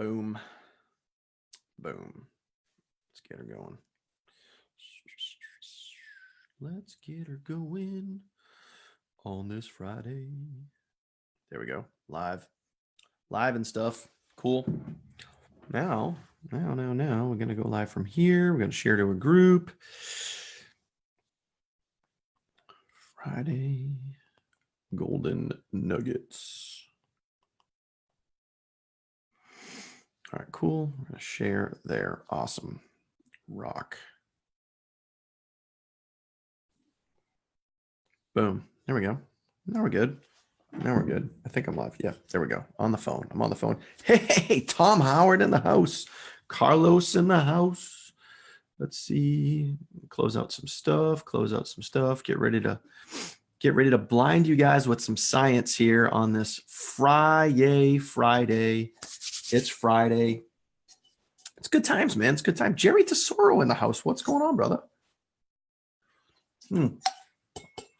Boom. Boom. Let's get her going. Let's get her going on this Friday. There we go. Live and stuff. Cool. Now, we're going to go live from here. We're going to share to a group. Friday Golden Nuggets. All right, cool. We're going to share there. Awesome. Rock. Boom. There we go. Now we're good. Now we're good. I think I'm live. Yeah, there we go. On the phone. I'm on the phone. Hey, Tom Howard in the house. Carlos in the house. Let's see. Close out some stuff. Get ready to blind you guys with some science here on this Friday. It's Friday. It's good times, man. It's good time. Jerry Tesoro in the house. What's going on, brother?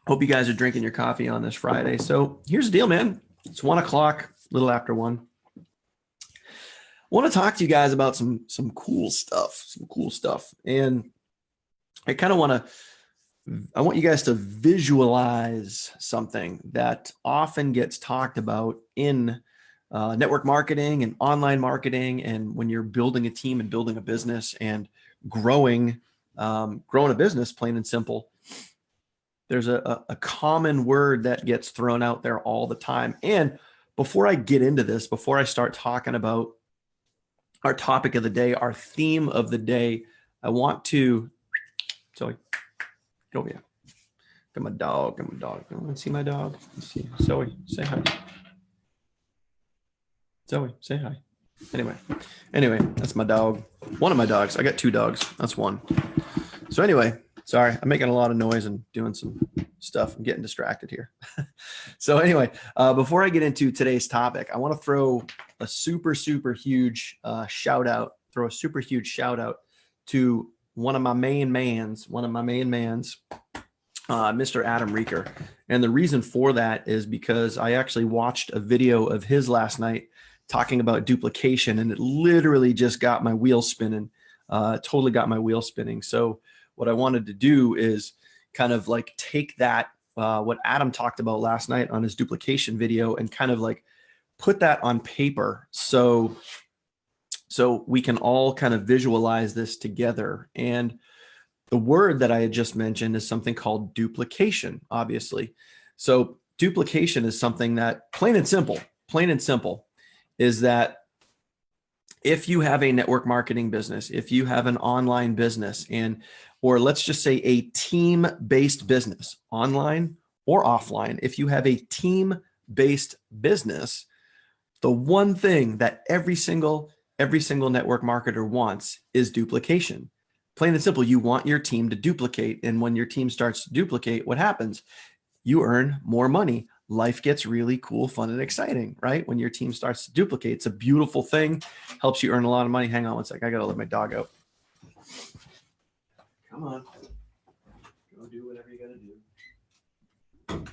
Hope you guys are drinking your coffee on this Friday. So here's the deal, man. It's 1 o'clock, a little after 1. I want to talk to you guys about some cool stuff. And I want you guys to visualize something that often gets talked about in network marketing and online marketing. And when you're building a team and building a business and growing a business, plain and simple, there's a common word that gets thrown out there all the time. And before I get into this, before I start talking about our topic of the day, our theme of the day, I want to, Zoe, get over here. Got my dog. You want to see my dog? Let's see. Zoe, say hi. Zoe, say hi. Anyway, that's my dog. One of my dogs. I got 2 dogs. That's one. So anyway, sorry, I'm making a lot of noise and doing some stuff. I'm getting distracted here. So anyway, before I get into today's topic, I want to throw a super huge shout out to one of my main mans, Mr. Adam Reeker. And the reason for that is because I actually watched a video of his last night talking about duplication, and it literally just got my wheels spinning. Totally got my wheels spinning. So what I wanted to do is kind of like take that, what Adam talked about last night on his duplication video, and kind of like put that on paper so we can all kind of visualize this together. And the word that I had just mentioned is something called duplication, obviously. So duplication is something that, plain and simple, is that if you have a network marketing business, if you have an online business, or let's just say a team-based business, online or offline, if you have a team-based business, the one thing that every single network marketer wants is duplication. Plain and simple, you want your team to duplicate. And when your team starts to duplicate, what happens? You earn more money. Life gets really cool, fun, and exciting, right? When your team starts to duplicate, it's a beautiful thing, helps you earn a lot of money. Hang on one sec, I gotta let my dog out. Come on, go do whatever you gotta do.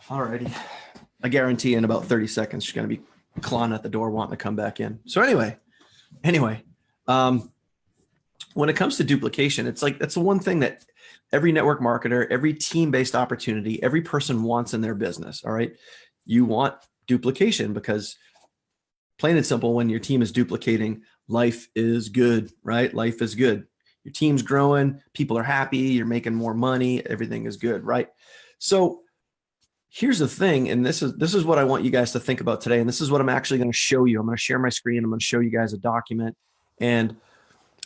Alrighty, I guarantee in about 30 seconds, she's gonna be clawing at the door, wanting to come back in. So anyway, when it comes to duplication, it's like, that's the one thing that every network marketer, every team-based opportunity, every person wants in their business. All right. You want duplication because, plain and simple, when your team is duplicating, life is good, right? Life is good. Your team's growing, people are happy, you're making more money, everything is good, right? So here's the thing, and this is what I want you guys to think about today, and this is what I'm actually going to show you. I'm going to share my screen. I'm going to show you guys a document, and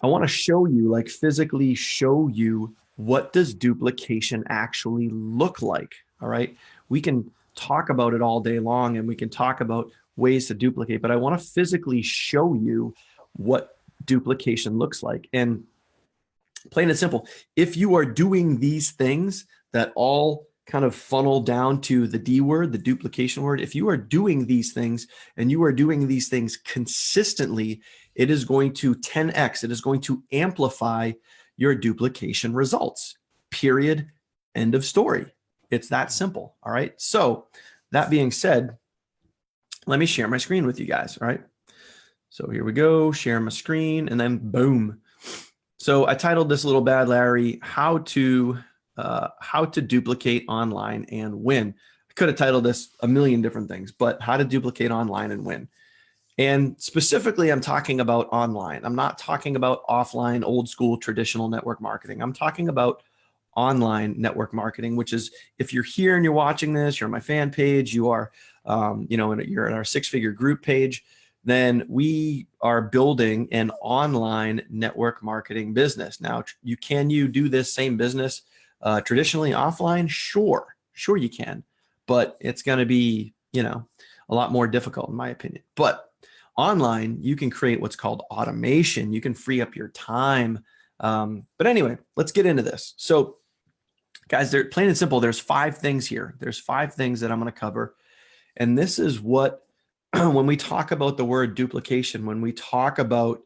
I want to show you, like physically show you, what does duplication actually look like? All right. We can talk about it all day long and we can talk about ways to duplicate, but I want to physically show you what duplication looks like. And plain and simple, if you are doing these things that all kind of funnel down to the D word, the duplication word, if you are doing these things and you are doing these things consistently, it is going to 10x, it is going to amplify your duplication results, period, end of story. It's that simple. All right. So that being said, let me share my screen with you guys. All right. So here we go, share my screen, and then boom. So I titled this little bad Larry, how to duplicate online and win. I could have titled this a million different things, but how to duplicate online and win. And specifically, I'm talking about online. I'm not talking about offline, old school, traditional network marketing. I'm talking about online network marketing, which is, if you're here and you're watching this, you're on my fan page, you are, you're in our six-figure group page, then we are building an online network marketing business. Now, can you do this same business traditionally offline? Sure you can, but it's going to be, a lot more difficult in my opinion. But online, you can create what's called automation. You can free up your time. But anyway, let's get into this. So guys, they're plain and simple. There's 5 things here. There's 5 things that I'm going to cover. And this is what, when we talk about the word duplication, when we talk about,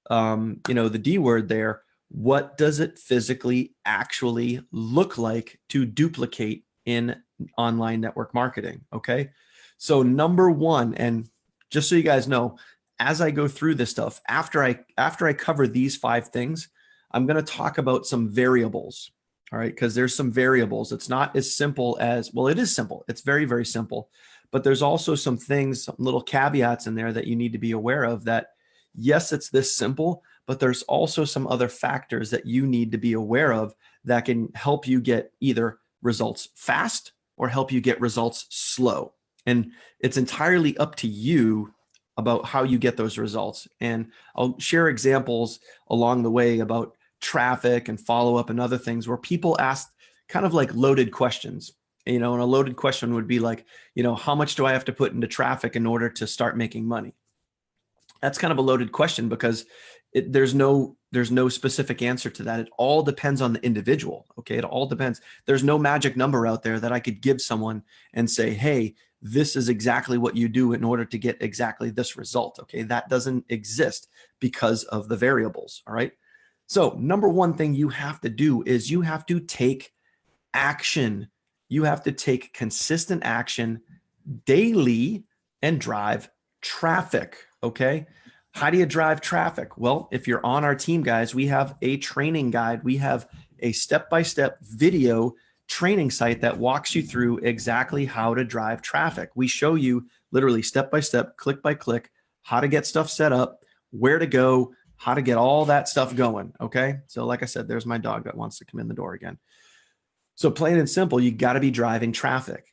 the D word there, what does it physically actually look like to duplicate in online network marketing? Okay. So number 1, and just so you guys know, as I go through this stuff, after I cover these 5 things, I'm going to talk about some variables. All right. Because there's some variables. It's not as simple as, well, it is simple. It's very, very simple. But there's also some things, some little caveats in there that you need to be aware of, that yes, it's this simple, but there's also some other factors that you need to be aware of that can help you get either results fast or help you get results slow. And it's entirely up to you about how you get those results. And I'll share examples along the way about traffic and follow-up and other things where people ask kind of like loaded questions. And a loaded question would be like, how much do I have to put into traffic in order to start making money? That's kind of a loaded question because there's no specific answer to that. It all depends on the individual. Okay. It all depends. There's no magic number out there that I could give someone and say, hey, this is exactly what you do in order to get exactly this result. Okay. That doesn't exist because of the variables. All right. So number 1 thing you have to do is you have to take action. You have to take consistent action daily and drive traffic. Okay. How do you drive traffic? Well, if you're on our team, guys, we have a training guide. We have a step-by-step video training site that walks you through exactly how to drive traffic. We show you literally step-by-step, click by click, how to get stuff set up, where to go, how to get all that stuff going. Okay. So like I said, there's my dog that wants to come in the door again. So plain and simple, you got to be driving traffic.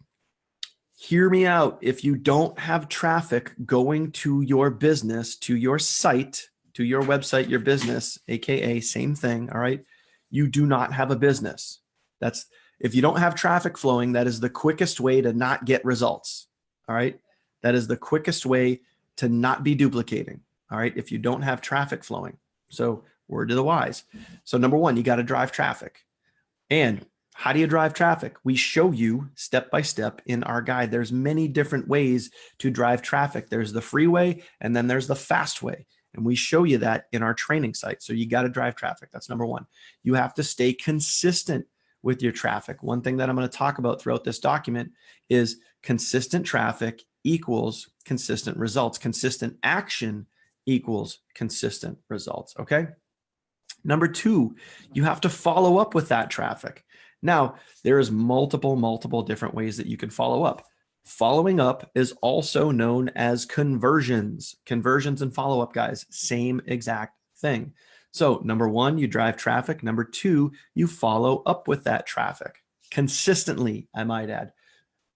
Hear me out. If you don't have traffic going to your business, to your site, to your website, your business, AKA same thing. All right. You do not have a business. If you don't have traffic flowing, that is the quickest way to not get results. All right. That is the quickest way to not be duplicating. All right. If you don't have traffic flowing. So word to the wise. So number 1, you got to drive traffic. And how do you drive traffic? We show you step by step in our guide. There's many different ways to drive traffic. There's the free way, and then there's the fast way. And we show you that in our training site. So you got to drive traffic. That's number 1. You have to stay consistent with your traffic. One thing that I'm going to talk about throughout this document is consistent traffic equals consistent results. Consistent action equals consistent results. Okay. Number 2, you have to follow up with that traffic. Now, there is multiple different ways that you can follow up. Following up is also known as conversions. Conversions and follow-up, guys, same exact thing. So number 1, you drive traffic. Number 2, you follow up with that traffic consistently, I might add.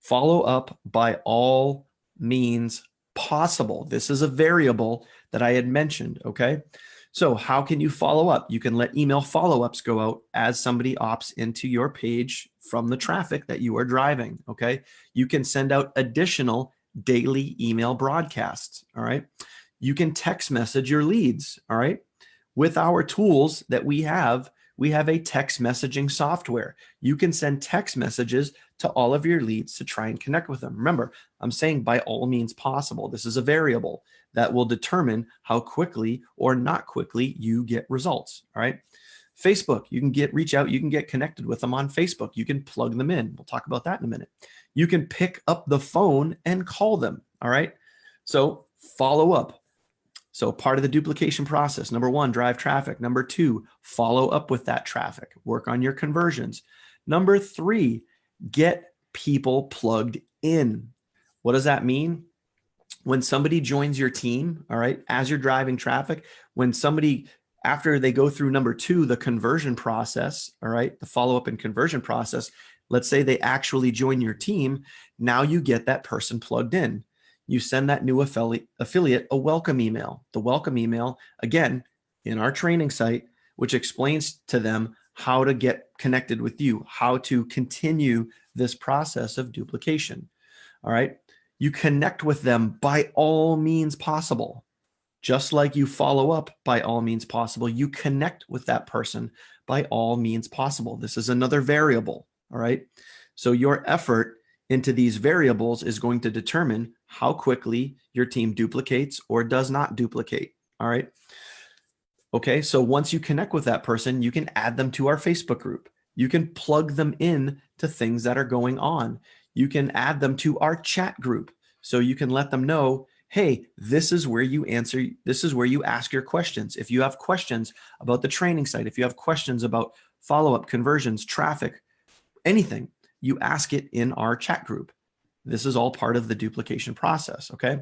Follow up by all means possible. This is a variable that I had mentioned, okay? So how can you follow up? You can let email follow-ups go out as somebody opts into your page from the traffic that you are driving, okay? You can send out additional daily email broadcasts, all right? You can text message your leads, all right? With our tools that we have a text messaging software. You can send text messages to all of your leads to try and connect with them. Remember, I'm saying by all means possible. This is a variable that will determine how quickly or not quickly you get results. All right. Facebook, you can reach out, you can get connected with them on Facebook. You can plug them in. We'll talk about that in a minute. You can pick up the phone and call them. All right. So follow up. So part of the duplication process, number one, drive traffic. Number two, follow up with that traffic. Work on your conversions. Number three, get people plugged in. What does that mean? When somebody joins your team, all right, as you're driving traffic, when somebody, after they go through number two, the conversion process, all right, the follow-up and conversion process, let's say they actually join your team, now you get that person plugged in. You send that new affiliate a welcome email. The welcome email, again, in our training site, which explains to them how to get connected with you, how to continue this process of duplication. All right. You connect with them by all means possible. Just like you follow up by all means possible, you connect with that person by all means possible. This is another variable. All right. So your effort into these variables is going to determine how quickly your team duplicates or does not duplicate. All right. Okay. So once you connect with that person, you can add them to our Facebook group. You can plug them in to things that are going on. You can add them to our chat group. So you can let them know, hey, this is where you answer. This is where you ask your questions. If you have questions about the training site, if you have questions about follow-up, conversions, traffic, anything, you ask it in our chat group. This is all part of the duplication process, okay?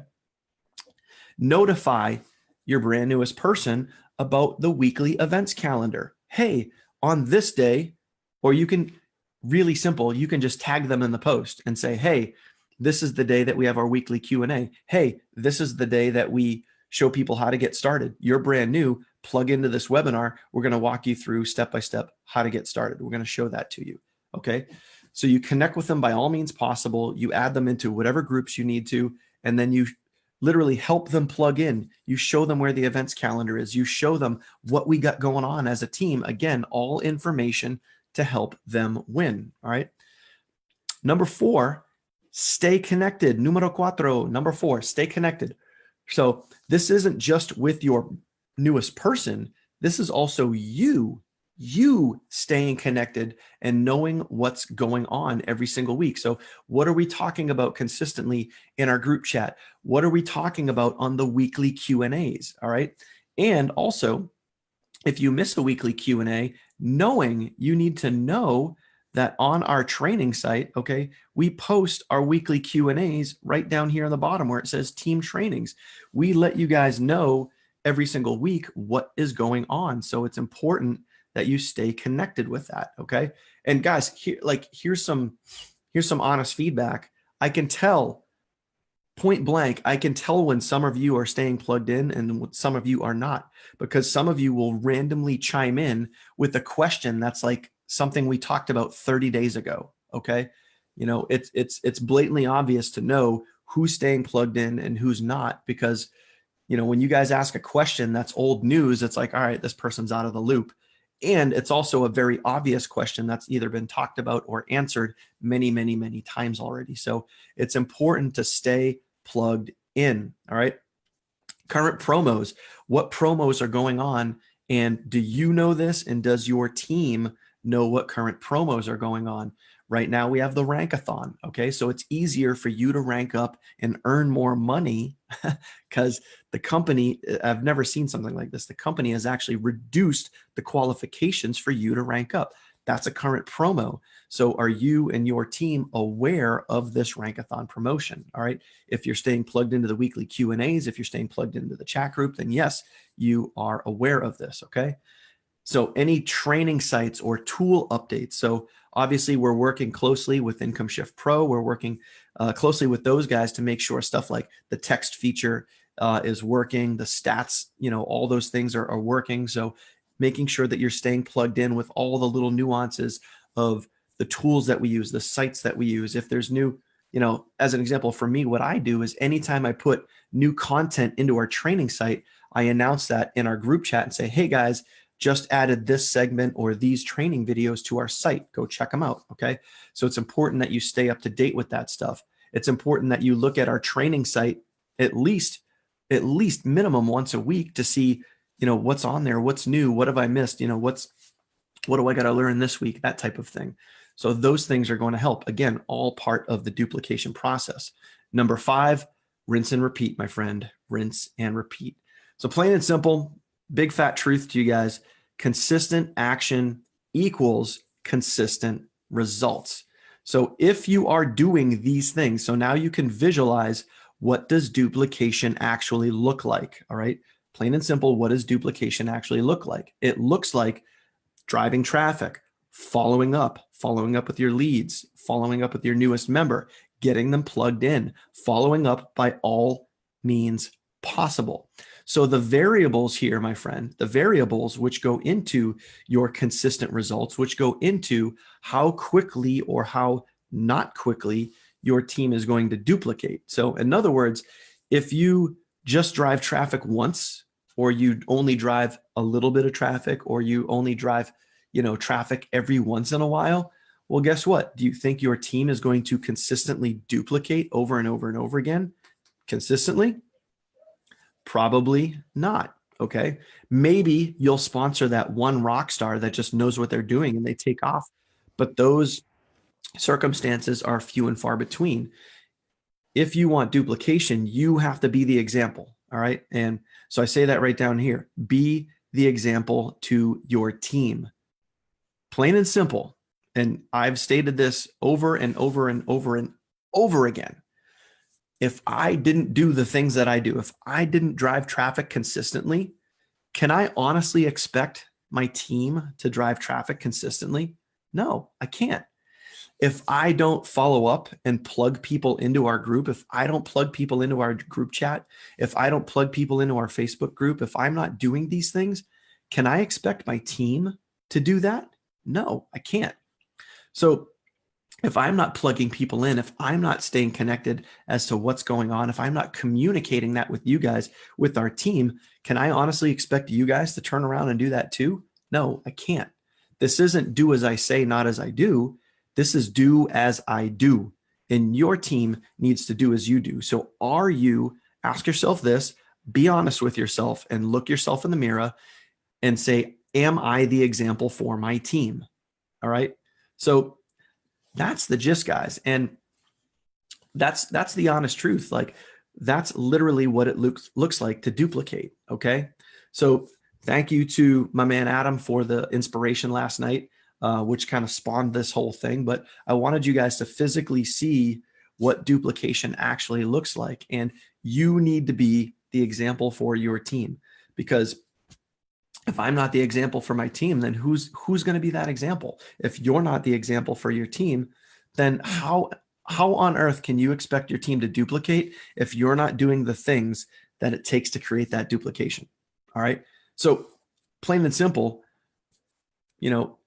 Notify your brand newest person about the weekly events calendar. Hey, on this day, or you can, really simple, you can just tag them in the post and say, hey, this is the day that we have our weekly Q&A. Hey, this is the day that we show people how to get started. You're brand new, plug into this webinar. We're going to walk you through step-by-step how to get started. We're going to show that to you, okay? So you connect with them by all means possible. You add them into whatever groups you need to, and then you literally help them plug in. You show them where the events calendar is. You show them what we got going on as a team. Again, all information to help them win, all right? Number four, stay connected. Numero cuatro, number four, stay connected. So this isn't just with your newest person. This is also you staying connected and knowing what's going on every single week. So what are we talking about consistently in our group chat? What are we talking about on the weekly Q&As? All right. And also, if you miss a weekly Q&A, knowing you need to know that on our training site, okay, we post our weekly Q&As right down here on the bottom where it says team trainings. We let you guys know every single week what is going on. So it's important that you stay connected with that, okay? And guys, here's some honest feedback. I can tell point blank, I can tell when some of you are staying plugged in and some of you are not, because some of you will randomly chime in with a question that's like something we talked about 30 days ago, okay? You know, it's blatantly obvious to know who's staying plugged in and who's not, because, you know, when you guys ask a question that's old news, it's like, all right, this person's out of the loop. And it's also a very obvious question that's either been talked about or answered many, many, many times already. So it's important to stay plugged in, all right? Current promos, what promos are going on? And do you know this? And does your team know what current promos are going on? Right now we have the rankathon, okay? So it's easier for you to rank up and earn more money because the company, I've never seen something like this. The company has actually reduced the qualifications for you to rank up. That's a current promo. So are you and your team aware of this rankathon promotion? All right. If you're staying plugged into the weekly Q&As, if you're staying plugged into the chat group, then yes, you are aware of this. Okay. So any training sites or tool updates. So obviously we're working closely with Income Shift Pro. We're working closely with those guys to make sure stuff like the text feature is working, the stats, you know, all those things are working. So making sure that you're staying plugged in with all the little nuances of the tools that we use, the sites that we use. If there's new, you know, as an example for me, what I do is anytime I put new content into our training site, I announce that in our group chat and say, hey guys, just added this segment or these training videos to our site. Go check them out, okay? So it's important that you stay up to date with that stuff. It's important that you look at our training site at least minimum once a week to see, you know, what's on there, what's new, what have I missed, you know, what do I got to learn this week, that type of thing. So those things are going to help. Again, all part of the duplication process. Number 5, rinse and repeat, my friend, rinse and repeat. So plain and simple, big fat truth to you guys, consistent action equals consistent results. So if you are doing these things, so now you can visualize, what does duplication actually look like? All right. Plain and simple, what does duplication actually look like? It looks like driving traffic, following up with your leads, following up with your newest member, getting them plugged in, following up by all means possible. So the variables here, my friend, the variables which go into your consistent results, which go into how quickly or how not quickly your team is going to duplicate. So in other words, if you just drive traffic once, or you only drive a little bit of traffic, or you only drive, traffic every once in a while, well, guess what? Do you think your team is going to consistently duplicate over and over and over again? Consistently? Probably not. Okay. Maybe you'll sponsor that one rock star that just knows what they're doing and they take off. But those circumstances are few and far between. If you want duplication, you have to be the example. All right. And so I say that right down here. Be the example to your team. Plain and simple. And I've stated this over and over and over and over again. If I didn't do the things that I do, if I didn't drive traffic consistently, can I honestly expect my team to drive traffic consistently? No, I can't. If I don't follow up and plug people into our group, if I don't plug people into our group chat, if I don't plug people into our Facebook group, if I'm not doing these things, can I expect my team to do that? No, I can't. So if I'm not plugging people in, if I'm not staying connected as to what's going on, if I'm not communicating that with you guys, with our team, can I honestly expect you guys to turn around and do that too? No, I can't. This isn't do as I say, not as I do. This is do as I do. And your team needs to do as you do. So ask yourself this, be honest with yourself and look yourself in the mirror and say, am I the example for my team? All right. So that's the gist, guys. And that's the honest truth. Like, that's literally what it looks like to duplicate. Okay. So thank you to my man, Adam, for the inspiration last night, which kind of spawned this whole thing. But I wanted you guys to physically see what duplication actually looks like. And you need to be the example for your team, because if I'm not the example for my team, then who's going to be that example? If you're not the example for your team, then how on earth can you expect your team to duplicate if you're not doing the things that it takes to create that duplication? All right. So plain and simple,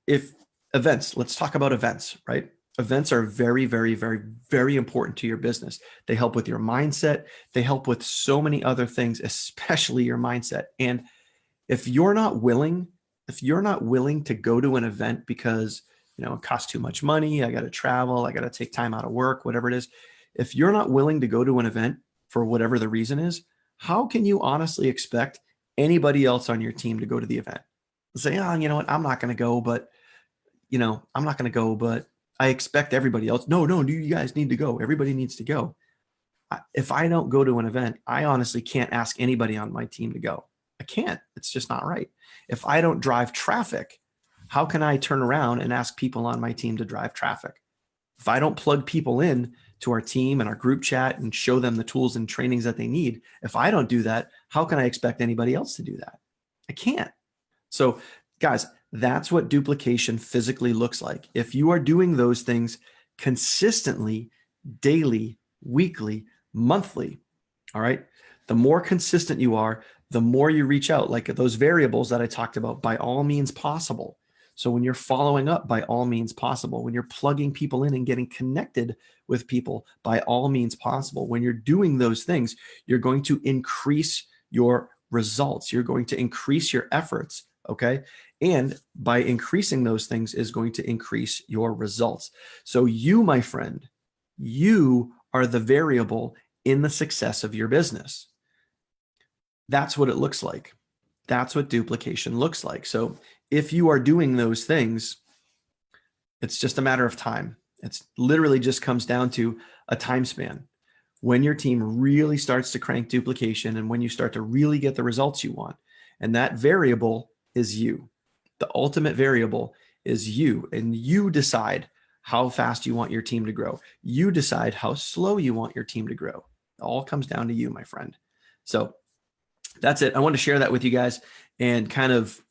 if events, let's talk about events, right? Events are very, very, very, very important to your business. They help with your mindset. They help with so many other things, especially your mindset. And if you're not willing to go to an event because, it costs too much money, I got to travel, I got to take time out of work, whatever it is. If you're not willing to go to an event for whatever the reason is, how can you honestly expect anybody else on your team to go to the event? Say, you know what, I'm not going to go, but I expect everybody else. No, you guys need to go. Everybody needs to go. If I don't go to an event, I honestly can't ask anybody on my team to go. I can't. It's just not right. If I don't drive traffic, how can I turn around and ask people on my team to drive traffic? If I don't plug people in to our team and our group chat and show them the tools and trainings that they need, if I don't do that, how can I expect anybody else to do that? I can't. So guys, that's what duplication physically looks like. If you are doing those things consistently, daily, weekly, monthly, all right, the more consistent you are, the more you reach out, like those variables that I talked about, by all means possible. So when you're following up, by all means possible. When you're plugging people in and getting connected with people, by all means possible. When you're doing those things, you're going to increase your results. You're going to increase your efforts, okay? And by increasing those things is going to increase your results. So you, my friend, you are the variable in the success of your business. That's what it looks like. That's what duplication looks like. So if you are doing those things, it's just a matter of time. It's literally just comes down to a time span. when your team really starts to crank duplication and when you start to really get the results you want. And that variable is you. The ultimate variable is you, and you decide how fast you want your team to grow. You decide how slow you want your team to grow. It all comes down to you, my friend. So that's it. I wanted to share that with you guys and kind of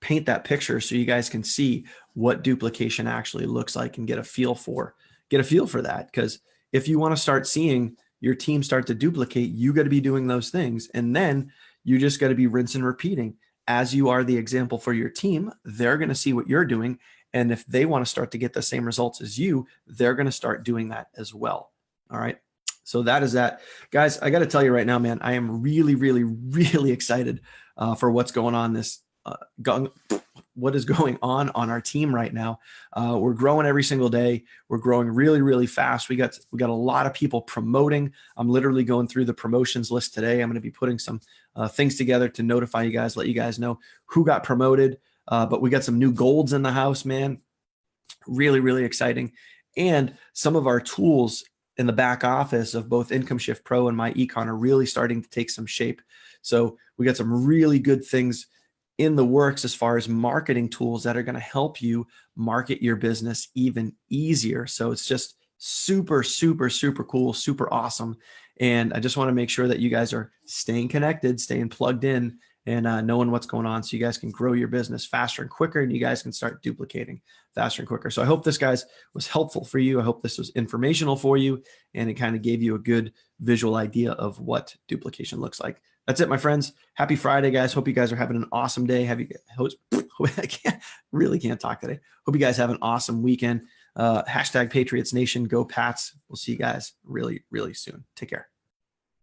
paint that picture so you guys can see what duplication actually looks like and get a feel for that. Because if you want to start seeing your team start to duplicate, you got to be doing those things. And then you just got to be rinse and repeating. As you are the example for your team, they're going to see what you're doing. And if they want to start to get the same results as you, they're going to start doing that as well. All right. So that is that. Guys, I got to tell you right now, man, I am really, really, really excited for what's going on what is going on our team right now. We're growing every single day. We're growing really, really fast. We got a lot of people promoting. I'm literally going through the promotions list today. I'm going to be putting some things together to notify you guys, let you guys know who got promoted. But we got some new golds in the house, man. Really, really exciting. And some of our tools in the back office of both Income Shift Pro and MyEcon are really starting to take some shape. So we got some really good things in the works as far as marketing tools that are going to help you market your business even easier. So it's just super, super, super cool, super awesome. And I just want to make sure that you guys are staying connected, staying plugged in, and knowing what's going on so you guys can grow your business faster and quicker, and you guys can start duplicating faster and quicker. So I hope this, guys, was helpful for you. I hope this was informational for you, and it kind of gave you a good visual idea of what duplication looks like. That's it, my friends. Happy Friday, guys. Hope you guys are having an awesome day. I really can't talk today. Hope you guys have an awesome weekend. Hashtag Patriots Nation. Go Pats. We'll see you guys really, really soon. Take care.